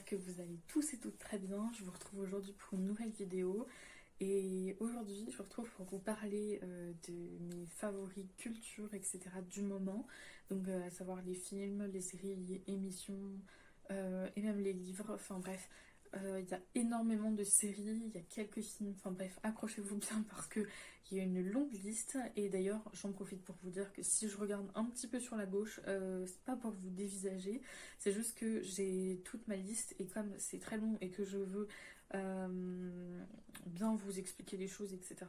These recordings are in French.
que vous allez tous et toutes très bien. Je vous retrouve aujourd'hui pour une nouvelle vidéo. Et aujourd'hui, je vous retrouve pour vous parler de mes favoris culture, etc. du moment. Donc, à savoir les films, les séries, les émissions et même les livres. Enfin bref, il y a énormément de séries, il y a quelques films. Enfin bref, accrochez-vous bien parce que il y a une longue liste. Et d'ailleurs, j'en profite pour vous dire que si je regarde un petit peu sur la gauche, c'est pas pour vous dévisager. C'est juste que j'ai toute ma liste et comme c'est très long et que je veux bien vous expliquer les choses, etc.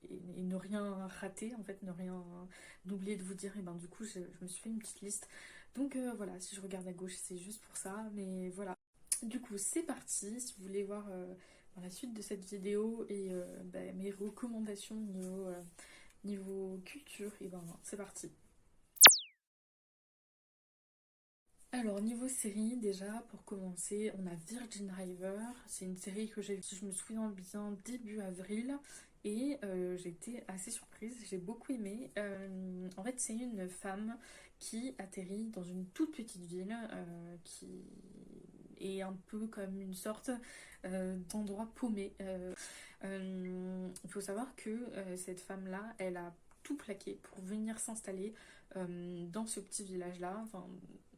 Et ne rien rater, en fait, ne rien oublier de vous dire, et ben du coup, je me suis fait une petite liste. Donc voilà, si je regarde à gauche, c'est juste pour ça, mais voilà. Du coup, c'est parti. Si vous voulez voir dans la suite de cette vidéo et mes recommandations niveau culture, et ben c'est parti. Alors, niveau série, déjà, pour commencer, on a Virgin River. C'est une série que j'ai vue, si je me souviens bien, début avril. Et j'étais assez surprise, j'ai beaucoup aimé. En fait, c'est une femme qui atterrit dans une toute petite ville qui est un peu comme une sorte d'endroit paumé. Il faut savoir que cette femme-là, elle a tout plaqué pour venir s'installer dans ce petit village-là, enfin,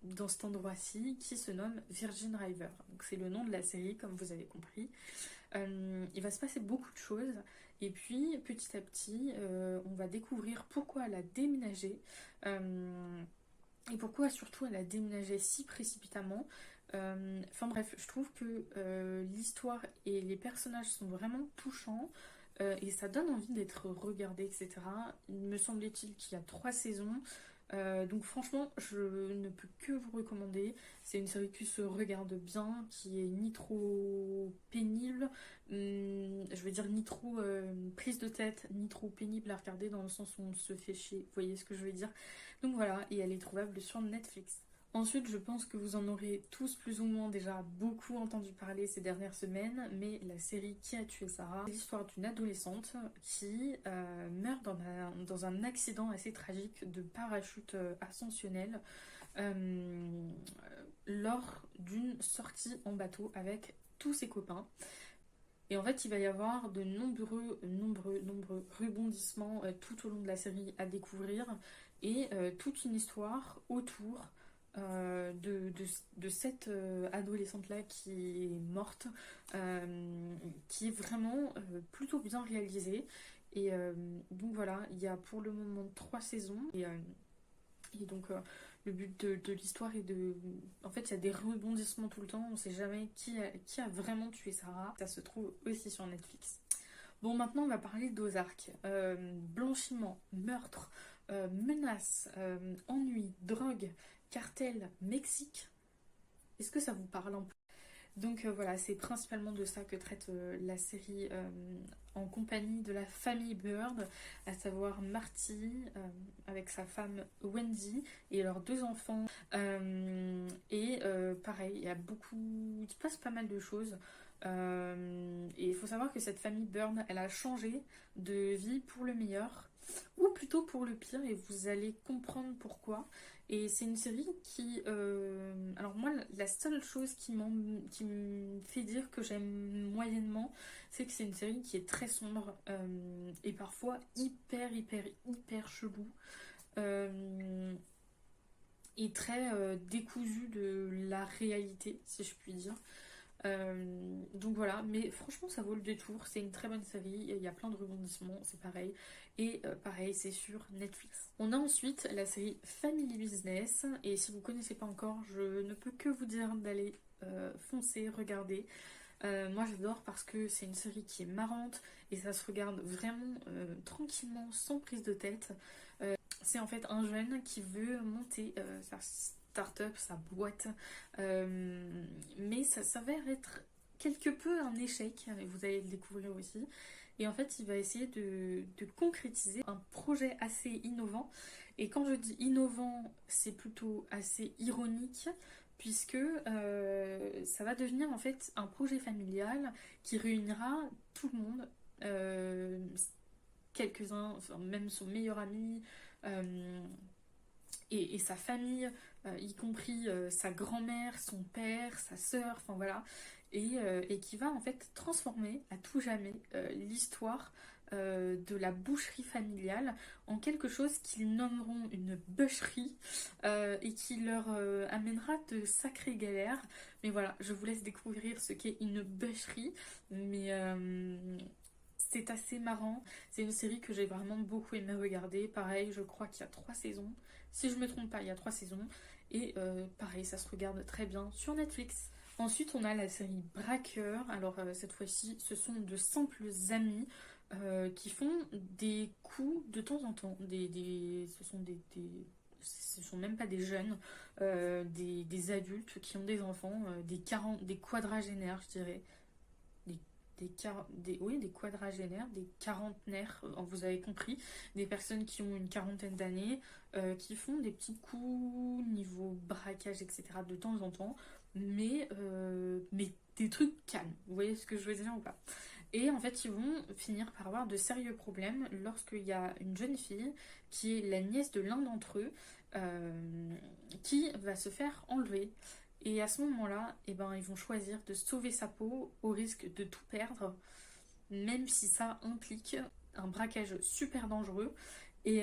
dans cet endroit-ci qui se nomme Virgin River. Donc c'est le nom de la série, comme vous avez compris. Il va se passer beaucoup de choses. Et puis, petit à petit, on va découvrir pourquoi elle a déménagé. Et pourquoi surtout elle a déménagé si précipitamment. Enfin bref, je trouve que l'histoire et les personnages sont vraiment touchants. Et ça donne envie d'être regardé, etc. Il me semblait-il qu'il y a 3 saisons. Donc franchement, je ne peux que vous recommander. C'est une série qui se regarde bien, qui est ni trop pénible, je veux dire ni trop prise de tête, ni trop pénible à regarder dans le sens où on se fait chier. Vous voyez ce que je veux dire? Donc voilà, et elle est trouvable sur Netflix. Ensuite, je pense que vous en aurez tous plus ou moins déjà beaucoup entendu parler ces dernières semaines, mais la série Qui a tué Sarah, c'est l'histoire d'une adolescente qui meurt dans un accident assez tragique de parachute ascensionnel euh, lors d'une sortie en bateau avec tous ses copains. Et en fait, il va y avoir de nombreux rebondissements tout au long de la série à découvrir et toute une histoire autour de cette adolescente-là qui est morte, qui est vraiment plutôt bien réalisée. Et donc voilà, il y a pour le moment 3 saisons. Et donc, le but de l'histoire est de. En fait, il y a des rebondissements tout le temps. On ne sait jamais qui a vraiment tué Sarah. Ça se trouve aussi sur Netflix. Bon, maintenant, on va parler d'Ozark. Blanchiment, meurtre, menace, ennui, drogue, cartel, Mexique. Est-ce que ça vous parle un peu? Donc voilà, c'est principalement de ça que traite la série en compagnie de la famille Bird, à savoir Marty avec sa femme Wendy et leurs 2 enfants. Pareil, il y a beaucoup, il se passe pas mal de choses. Et il faut savoir que cette famille Bird, elle a changé de vie pour le meilleur, ou plutôt pour le pire, et vous allez comprendre pourquoi. Et c'est une série qui... alors moi, la seule chose qui me fait dire que j'aime moyennement, c'est que c'est une série qui est très sombre et parfois hyper chelou. euh, et très décousue de la réalité, si je puis dire. Donc voilà, mais franchement ça vaut le détour, c'est une très bonne série, il y a plein de rebondissements, c'est pareil. Et pareil, c'est sur Netflix. On a ensuite la série Family Business, et si vous ne connaissez pas encore, je ne peux que vous dire d'aller foncer, regarder. Moi j'adore parce que c'est une série qui est marrante et ça se regarde vraiment tranquillement, sans prise de tête. C'est en fait un jeune qui veut monter sa start-up, sa boîte, mais ça s'avère être quelque peu un échec, et vous allez le découvrir aussi. Et en fait, il va essayer de concrétiser un projet assez innovant. Et quand je dis innovant, c'est plutôt assez ironique, puisque ça va devenir en fait un projet familial qui réunira tout le monde. euh, Quelques-uns, enfin, même son meilleur ami, euh, et sa famille, y compris sa grand-mère, son père, sa sœur, enfin voilà, et qui va en fait transformer à tout jamais l'histoire de la boucherie familiale en quelque chose qu'ils nommeront une bûcherie et qui leur amènera de sacrées galères. Mais voilà, je vous laisse découvrir ce qu'est une bûcherie, mais c'est assez marrant. C'est une série que j'ai vraiment beaucoup aimé regarder. Pareil, je crois qu'il y a 3 saisons. Si je me trompe pas, il y a 3 saisons. Et pareil, ça se regarde très bien sur Netflix. Ensuite, on a la série Braqueur. Alors, cette fois-ci, ce sont de simples amis qui font des coups de temps en temps. Ce sont même pas des jeunes, des adultes qui ont des enfants, des quadragénaires, je dirais oui, des quadragénaires, des quarantenaires, vous avez compris, des personnes qui ont une quarantaine d'années, qui font des petits coups niveau braquage, etc. de temps en temps, mais des trucs calmes. Vous voyez ce que je veux dire ou pas? Et en fait, ils vont finir par avoir de sérieux problèmes lorsqu'il y a une jeune fille qui est la nièce de l'un d'entre eux qui va se faire enlever. Et à ce moment-là, eh ben, ils vont choisir de sauver sa peau au risque de tout perdre, même si ça implique un braquage super dangereux. Et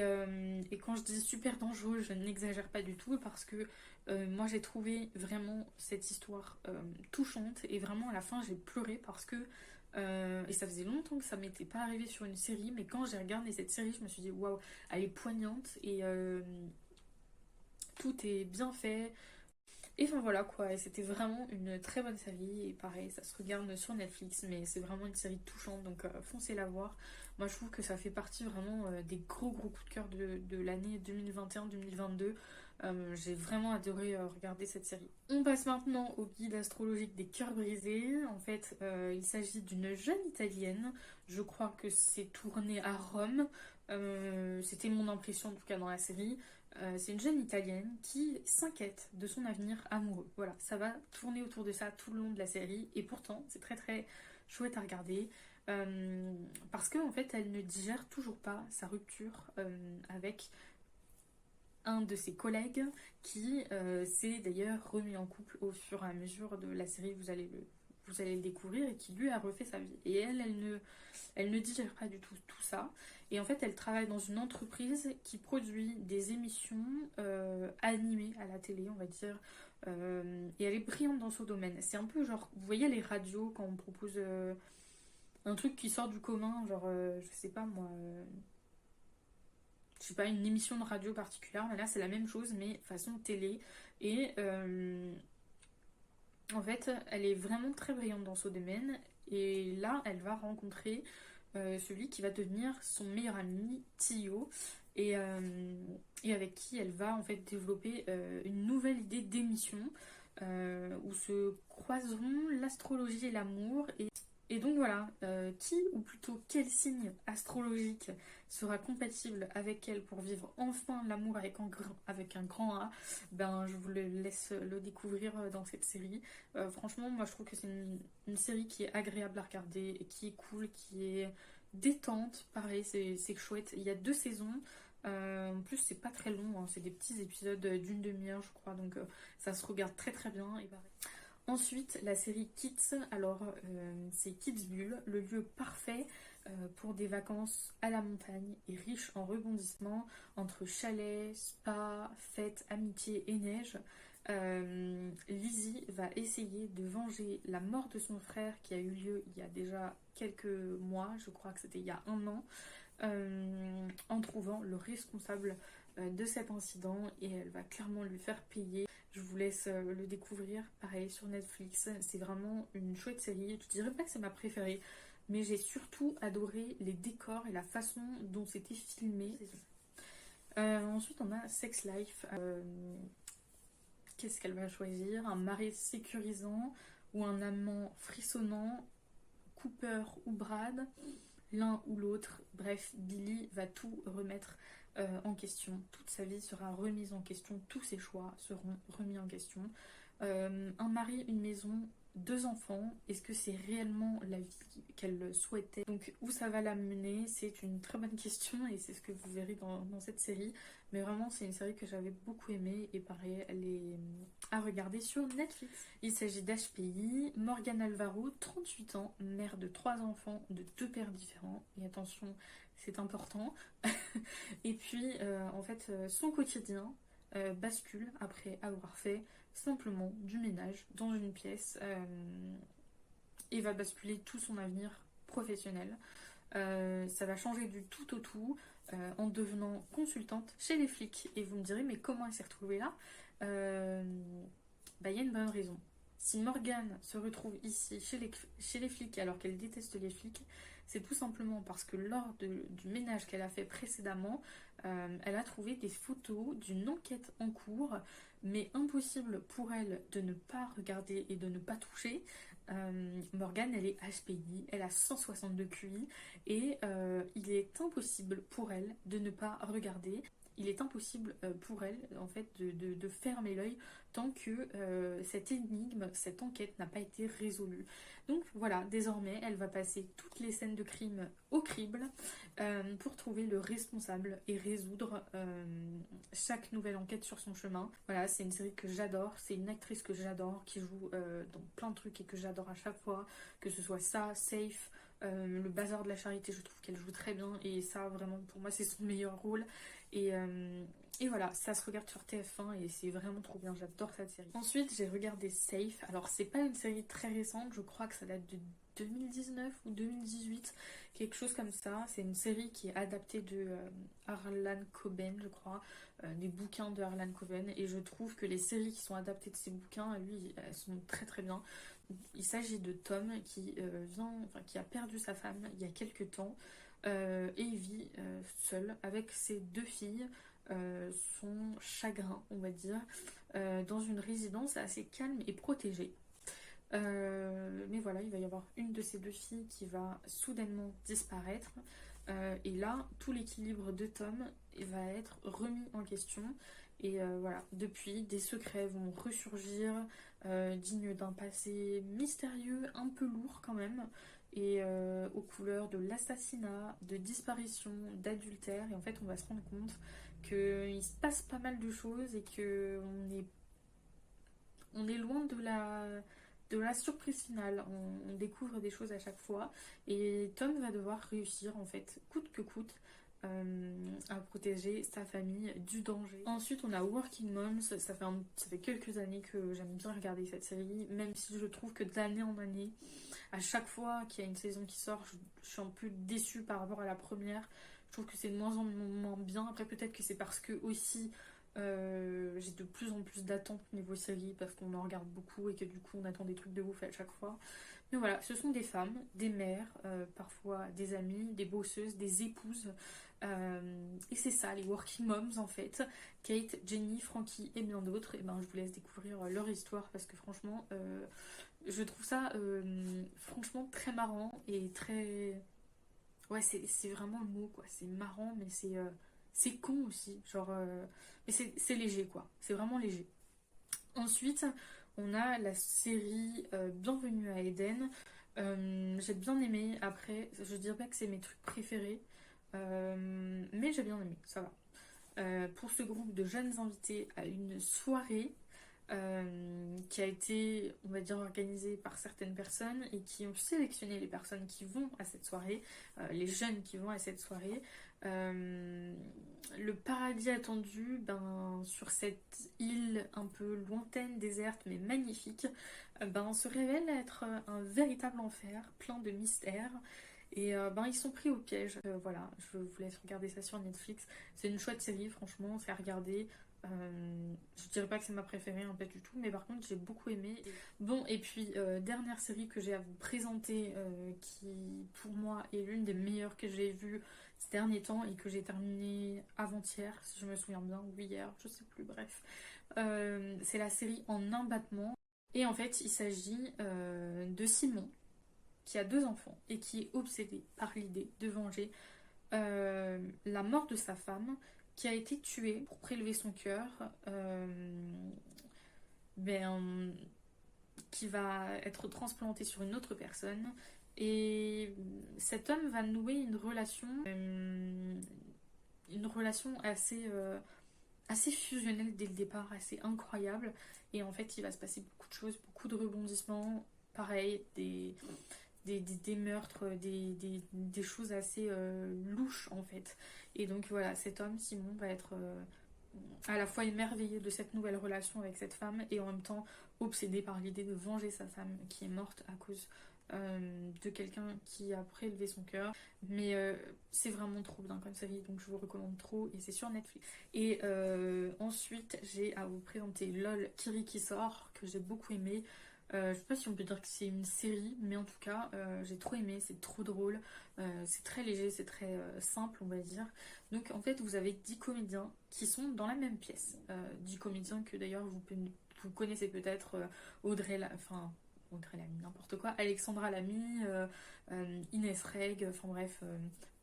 quand je dis super dangereux, je n'exagère pas du tout parce que moi j'ai trouvé vraiment cette histoire touchante et vraiment à la fin j'ai pleuré parce que et ça faisait longtemps que ça m'était pas arrivé sur une série, mais quand j'ai regardé cette série, je me suis dit waouh, elle est poignante et tout est bien fait. Et enfin voilà quoi, et c'était vraiment une très bonne série, et pareil, ça se regarde sur Netflix, mais c'est vraiment une série touchante, donc foncez la voir. Moi je trouve que ça fait partie vraiment des gros coups de cœur de l'année 2021-2022. J'ai vraiment adoré regarder cette série. On passe maintenant au guide astrologique des cœurs brisés. En fait, il s'agit d'une jeune italienne, je crois que c'est tourné à Rome. C'était mon impression en tout cas dans la série. C'est une jeune italienne qui s'inquiète de son avenir amoureux. Voilà, ça va tourner autour de ça tout le long de la série et pourtant c'est très très chouette à regarder parce qu'en fait elle ne digère toujours pas sa rupture avec un de ses collègues qui s'est d'ailleurs remis en couple au fur et à mesure de la série, vous allez le découvrir, et qui lui a refait sa vie. Et elle ne digère pas du tout ça. Et en fait, elle travaille dans une entreprise qui produit des émissions animées à la télé, on va dire. Et elle est brillante dans son domaine. C'est un peu genre, vous voyez les radios quand on propose un truc qui sort du commun, genre, je sais pas moi, je sais pas, une émission de radio particulière. Mais là, c'est la même chose, mais façon télé. Et en fait, elle est vraiment très brillante dans ce domaine. Et là, elle va rencontrer celui qui va devenir son meilleur ami, Tio, et avec qui elle va en fait développer une nouvelle idée d'émission où se croiseront l'astrologie et l'amour. Et donc voilà, qui ou plutôt quel signe astrologique sera compatible avec elle pour vivre enfin l'amour avec un grand A, ben je vous le laisse le découvrir dans cette série. Franchement, moi je trouve que c'est une série qui est agréable à regarder, et qui est cool, qui est détente. Pareil, c'est chouette. Il y a 2 saisons. En plus, c'est pas très long, hein, c'est des petits épisodes d'une demi-heure, je crois, donc ça se regarde très très bien. Et pareil. Ensuite, la série Kids. Alors, c'est Kidsbull, le lieu parfait pour des vacances à la montagne et riche en rebondissements entre chalets, spa, fêtes, amitié et neige. Lizzie va essayer de venger la mort de son frère qui a eu lieu il y a déjà quelques mois, je crois que c'était il y a un an, en trouvant le responsable de cet incident, et elle va clairement lui faire payer. Je vous laisse le découvrir, pareil, sur Netflix. C'est vraiment une chouette série. Je dirais pas que c'est ma préférée, mais j'ai surtout adoré les décors et la façon dont c'était filmé. Ensuite, on a Sex Life. Qu'est-ce qu'elle va choisir? Un mari sécurisant ou un amant frissonnant? Cooper ou Brad? L'un ou l'autre. Bref, Billy va tout remettre en question. Toute sa vie sera remise en question. Tous ses choix seront remis en question. Un mari, une maison, 2 enfants, est-ce que c'est réellement la vie qu'elle souhaitait? Donc où ça va la mener, c'est une très bonne question et c'est ce que vous verrez dans cette série. Mais vraiment c'est une série que j'avais beaucoup aimée et pareil, elle est à regarder sur Netflix. Il s'agit d'HPI, Morgane Alvaro, 38 ans, mère de 3 enfants de 2 pères différents. Et attention, c'est important. Et puis en fait son quotidien bascule après avoir fait simplement du ménage dans une pièce et va basculer tout son avenir professionnel. Ça va changer du tout au tout en devenant consultante chez les flics. Et vous me direz, mais comment elle s'est retrouvée là? Bah, y a une bonne raison. Si Morgane se retrouve ici chez les flics alors qu'elle déteste les flics, c'est tout simplement parce que du ménage qu'elle a fait précédemment, elle a trouvé des photos d'une enquête en cours, mais impossible pour elle de ne pas regarder et de ne pas toucher. Morgane, elle est HPI, elle a 162 QI et il est impossible pour elle de ne pas regarder. Il est impossible pour elle en fait de fermer l'œil tant que cette énigme, cette enquête n'a pas été résolue. Donc voilà, désormais elle va passer toutes les scènes de crime au crible pour trouver le responsable et résoudre chaque nouvelle enquête sur son chemin. Voilà, c'est une série que j'adore, c'est une actrice que j'adore, qui joue dans plein de trucs et que j'adore à chaque fois, que ce soit ça, Safe, le bazar de la charité, je trouve qu'elle joue très bien et ça vraiment pour moi c'est son meilleur rôle. Et voilà, ça se regarde sur TF1 et c'est vraiment trop bien, j'adore cette série. Ensuite, j'ai regardé Safe. Alors, c'est pas une série très récente, je crois que ça date de 2019 ou 2018, quelque chose comme ça. C'est une série qui est adaptée de Harlan Coben, je crois, des bouquins de Harlan Coben. Et je trouve que les séries qui sont adaptées de ces bouquins, lui, elles sont très très bien. Il s'agit de Tom qui a perdu sa femme il y a quelques temps et il vit seul avec ses 2 filles, son chagrin, on va dire, dans une résidence assez calme et protégée. Mais voilà, il va y avoir une de ces 2 filles qui va soudainement disparaître. Et là, tout l'équilibre de Tom va être remis en question. Et voilà, depuis, des secrets vont ressurgir, dignes d'un passé mystérieux, un peu lourd quand même, et aux couleurs de l'assassinat, de disparition, d'adultère. Et en fait, on va se rendre compte qu'il se passe pas mal de choses et que on est loin de la surprise finale. On découvre des choses à chaque fois et Tom va devoir réussir en fait, coûte que coûte, à protéger sa famille du danger. Ensuite, on a Working Moms. Ça fait quelques années que j'aime bien regarder cette série, même si je trouve que d'année en année, à chaque fois qu'il y a une saison qui sort, je suis un peu déçue par rapport à la première. Je trouve que c'est de moins en moins bien. Après, peut-être que c'est parce que aussi j'ai de plus en plus d'attentes niveau série parce qu'on en regarde beaucoup et que du coup on attend des trucs de ouf à chaque fois. Mais voilà, ce sont des femmes, des mères, parfois des amies, des bosseuses, des épouses. Et c'est ça, les working moms en fait. Kate, Jenny, Frankie et bien d'autres. Et ben je vous laisse découvrir leur histoire parce que franchement, je trouve ça franchement très marrant et très... Ouais, c'est vraiment le mot quoi. C'est marrant, mais c'est con aussi. Genre, mais c'est léger quoi. C'est vraiment léger. Ensuite, on a la série Bienvenue à Eden. J'ai bien aimé. Après, je dirais pas que c'est mes trucs préférés, mais j'ai bien aimé. Ça va. Pour ce groupe de jeunes invités à une soirée qui a été, on va dire, organisée par certaines personnes et qui ont sélectionné les personnes qui vont à cette soirée, les jeunes qui vont à cette soirée. Le paradis attendu, ben, sur cette île un peu lointaine, déserte, mais magnifique, ben, se révèle être un véritable enfer, plein de mystères. Et ben, ils sont pris au piège. Voilà, je vous laisse regarder ça sur Netflix. C'est une chouette série, franchement, c'est à regarder. Je dirais pas que c'est ma préférée, hein, pas du tout, mais par contre j'ai beaucoup aimé. Bon, et puis dernière série que j'ai à vous présenter, qui pour moi est l'une des meilleures que j'ai vues ces derniers temps et que j'ai terminée avant-hier, si je me souviens bien, ou hier, je sais plus, bref. C'est la série En un battement. Et en fait, il s'agit de Simon, qui a 2 enfants et qui est obsédé par l'idée de venger la mort de sa femme qui a été tuée pour prélever son cœur ben, qui va être transplanté sur une autre personne. Et cet homme va nouer une relation assez fusionnelle dès le départ, assez incroyable. Et en fait, il va se passer beaucoup de choses, beaucoup de rebondissements. Pareil, des meurtres, des choses assez louches en fait. Et donc voilà, cet homme, Simon, va être à la fois émerveillé de cette nouvelle relation avec cette femme et en même temps obsédé par l'idée de venger sa femme qui est morte à cause de quelqu'un qui a prélevé son cœur. Mais c'est vraiment trop bien comme série, donc je vous recommande trop et c'est sur Netflix. Et ensuite, j'ai à vous présenter LOL Kiri qui sort, que j'ai beaucoup aimé. Je sais pas si on peut dire que c'est une série, mais en tout cas, j'ai trop aimé, c'est trop drôle, c'est très léger, c'est très simple, on va dire. Donc en fait, vous avez 10 comédiens qui sont dans la même pièce. 10 comédiens que d'ailleurs vous connaissez peut-être Audrey Lamy, n'importe quoi, Alexandra Lamy, Inès Reg, enfin bref,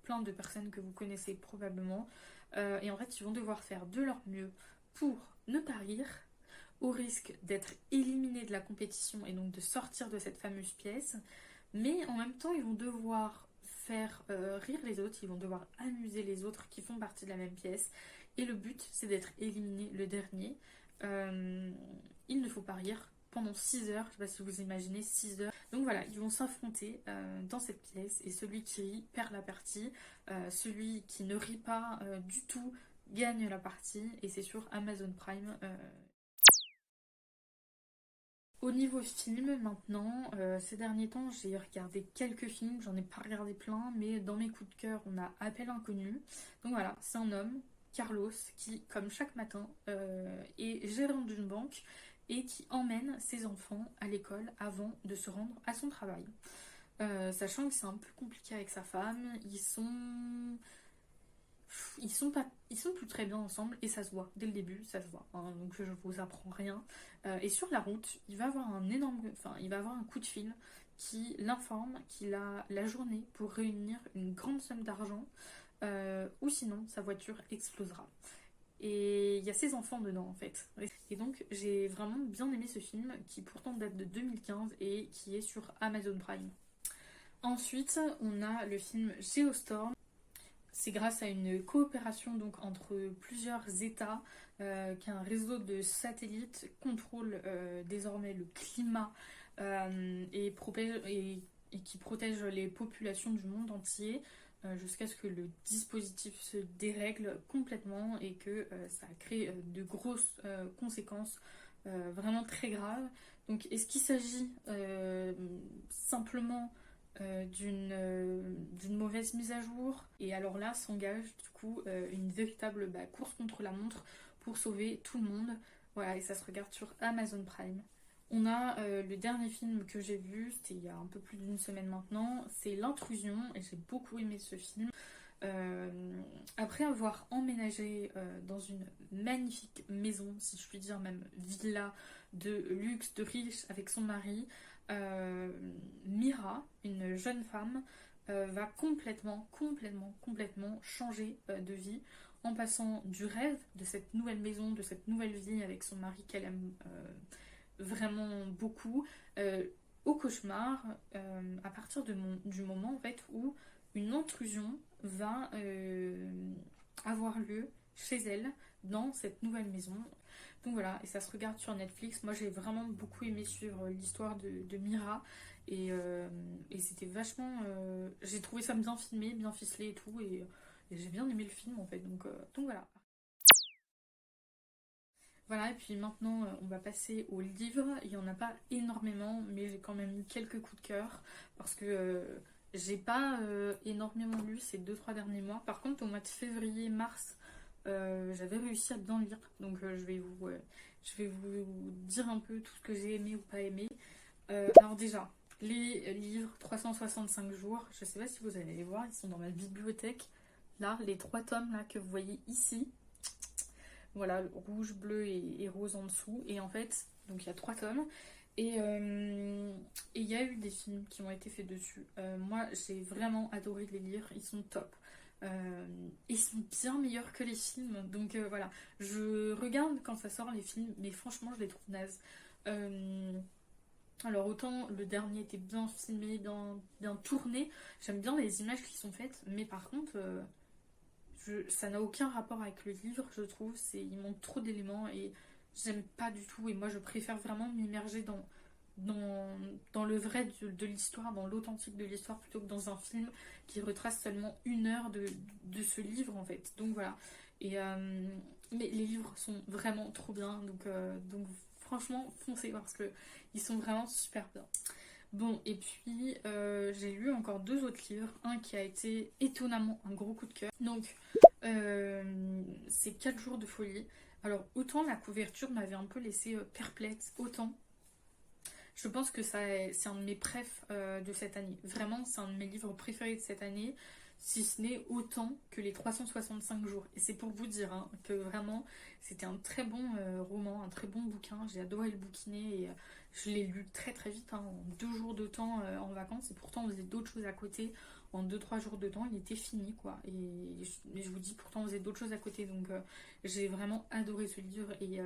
plein de personnes que vous connaissez probablement. Et en fait, ils vont devoir faire de leur mieux pour ne pas rire, au risque d'être éliminés de la compétition et donc de sortir de cette fameuse pièce. Mais en même temps, ils vont devoir faire rire les autres, ils vont devoir amuser les autres qui font partie de la même pièce. Et le but, c'est d'être éliminé le dernier. Il ne faut pas rire pendant 6 heures, je ne sais pas si vous imaginez 6 heures. Donc voilà, ils vont s'affronter dans cette pièce et celui qui rit perd la partie. Celui qui ne rit pas du tout gagne la partie et c'est sur Amazon Prime. Au niveau film, maintenant, ces derniers temps, j'ai regardé quelques films, j'en ai pas regardé plein, mais dans mes coups de cœur, on a Appel inconnu. Donc voilà, c'est un homme, Carlos, qui, comme chaque matin, est gérant d'une banque et qui emmène ses enfants à l'école avant de se rendre à son travail. Sachant que c'est un peu compliqué avec sa femme, ils sont plus très bien ensemble et ça se voit dès le début, ça se voit, hein, donc je vous apprends rien. Et sur la route, il va avoir un coup de fil qui l'informe qu'il a la journée pour réunir une grande somme d'argent ou sinon sa voiture explosera. Et il y a ses enfants dedans en fait. Et donc j'ai vraiment bien aimé ce film qui pourtant date de 2015 et qui est sur Amazon Prime. Ensuite, on a le film Geostorm. C'est grâce à une coopération donc entre plusieurs États qu'un réseau de satellites contrôle désormais le climat et qui protège les populations du monde entier jusqu'à ce que le dispositif se dérègle complètement et que ça crée de grosses conséquences vraiment très graves. Donc est-ce qu'il s'agit simplement d'une mauvaise mise à jour? Et alors là s'engage du coup une véritable course contre la montre pour sauver tout le monde. Voilà, et ça se regarde sur Amazon Prime. On a le dernier film que j'ai vu, c'était il y a un peu plus d'une semaine maintenant, c'est L'Intrusion, et j'ai beaucoup aimé ce film. Après avoir emménagé dans une magnifique maison, si je puis dire, même villa de luxe, de riche avec son mari, Mira, une jeune femme, va complètement changer de vie en passant du rêve de cette nouvelle maison, de cette nouvelle vie avec son mari qu'elle aime vraiment beaucoup, au cauchemar à partir du moment en fait où une intrusion va avoir lieu chez elle dans cette nouvelle maison. Donc voilà, et ça se regarde sur Netflix. Moi j'ai vraiment beaucoup aimé suivre l'histoire de Mira et c'était vachement... j'ai trouvé ça bien filmé, bien ficelé et tout et j'ai bien aimé le film en fait. Donc voilà. Voilà, et puis maintenant on va passer aux livres. Il n'y en a pas énormément, mais j'ai quand même eu quelques coups de cœur parce que j'ai pas énormément lu ces 2-3 derniers mois. Par contre, au mois de février, mars, j'avais réussi à bien lire. Donc je vais vous dire un peu tout ce que j'ai aimé ou pas aimé. Alors déjà, les livres 365 jours, je sais pas si vous allez les voir, ils sont dans ma bibliothèque. Là, les 3 tomes là, que vous voyez ici. Voilà, rouge, bleu et rose en dessous. Et en fait, donc il y a 3 tomes. Et il y a eu des films qui ont été faits dessus. Moi, j'ai vraiment adoré les lire. Ils sont top. Ils sont bien meilleurs que les films. Donc voilà, je regarde quand ça sort les films, mais franchement, je les trouve nazes. Alors autant le dernier était bien filmé, bien tourné, j'aime bien les images qui sont faites, mais par contre ça n'a aucun rapport avec le livre, je trouve. Il manque trop d'éléments et j'aime pas du tout. Et moi, je préfère vraiment m'immerger dans le vrai de l'histoire, dans l'authentique de l'histoire, plutôt que dans un film qui retrace seulement 1 heure de ce livre, en fait. Donc voilà. Et, mais les livres sont vraiment trop bien. Donc franchement, foncez parce que ils sont vraiment super bien. Bon, et puis j'ai lu encore 2 autres livres. Un qui a été étonnamment un gros coup de cœur. Donc, c'est 4 jours de folie. Alors, autant la couverture m'avait un peu laissé perplexe, autant je pense que c'est un de mes préfs de cette année. Vraiment, c'est un de mes livres préférés de cette année, si ce n'est autant que les 365 jours. Et c'est pour vous dire hein, que vraiment, c'était un très bon roman, un très bon bouquin. J'ai adoré le bouquiner et je l'ai lu très très vite, hein, en 2 jours de temps en vacances. Et pourtant, on faisait d'autres choses à côté. En 2-3 jours de temps, il était fini, quoi. Et je vous dis, pourtant, on faisait d'autres choses à côté. Donc, j'ai vraiment adoré ce livre et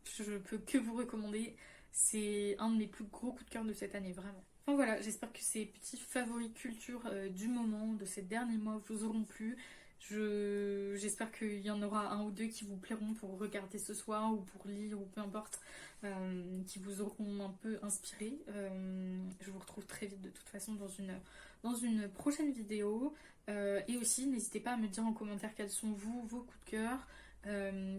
je peux que vous recommander. C'est un de mes plus gros coups de cœur de cette année, vraiment. Enfin voilà, j'espère que ces petits favoris culture du moment, de ces derniers mois, vous auront plu. J'espère qu'il y en aura un ou deux qui vous plairont pour regarder ce soir ou pour lire ou peu importe, qui vous auront un peu inspiré. Je vous retrouve très vite de toute façon dans une prochaine vidéo. Et aussi, n'hésitez pas à me dire en commentaire quels sont vos coups de cœur.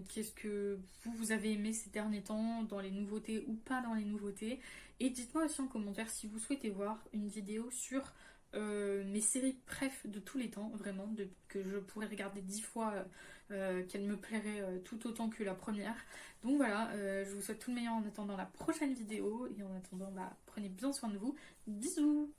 Qu'est-ce que vous avez aimé ces derniers temps dans les nouveautés ou pas dans les nouveautés, et dites-moi aussi en commentaire si vous souhaitez voir une vidéo sur mes séries préf de tous les temps, vraiment que je pourrais regarder 10 fois, qu'elle me plairait tout autant que la première. Donc voilà, je vous souhaite tout le meilleur en attendant la prochaine vidéo, et en attendant, bah, prenez bien soin de vous. Bisous.